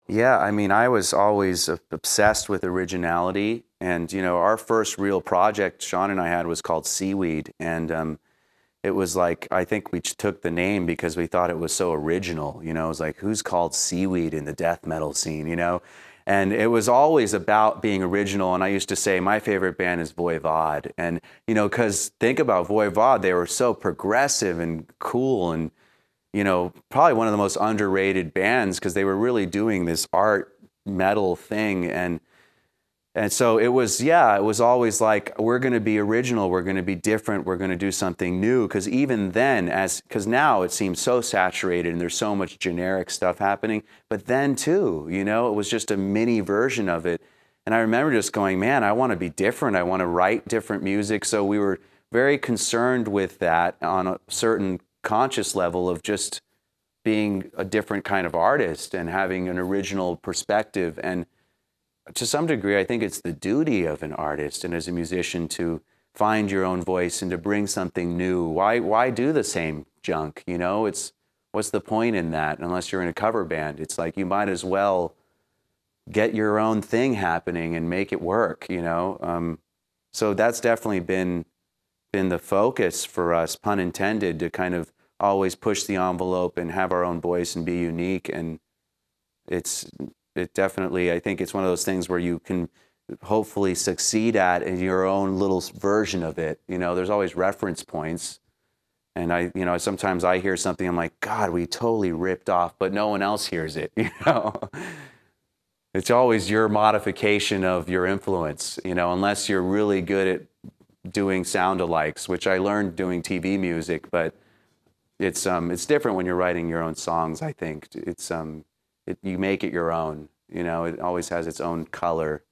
Yeah, I mean, I was always obsessed with originality. And, our first real project Sean and I had was called Seaweed. And it was like, I think we took the name because we thought it was so original. It was like, who's called Seaweed in the death metal scene? And it was always about being original. And I used to say my favorite band is Voivod. And, because think about Voivod, they were so progressive and cool and probably one of the most underrated bands because they were really doing this art metal thing. And so it was, yeah, it was always like, we're going to be original, we're going to be different, we're going to do something new. Because even then, because now it seems so saturated and there's so much generic stuff happening. But then too, it was just a mini version of it. And I remember just going, man, I want to be different. I want to write different music. So we were very concerned with that on a certain conscious level of just being a different kind of artist and having an original perspective. And to some degree, I think it's the duty of an artist and as a musician to find your own voice and to bring something new. Why do the same junk? It's what's the point in that unless you're in a cover band? It's like you might as well get your own thing happening and make it work. So that's definitely been the focus for us, pun intended, to kind of always push the envelope and have our own voice and be unique. And it's it definitely, I think it's one of those things where you can hopefully succeed at in your own little version of it. There's always reference points. And sometimes I hear something, I'm like, God, we totally ripped off, but no one else hears it. It's always your modification of your influence, unless you're really good at doing sound alikes, which I learned doing TV music, but it's different when you're writing your own songs, I think. You make it your own, it always has its own color.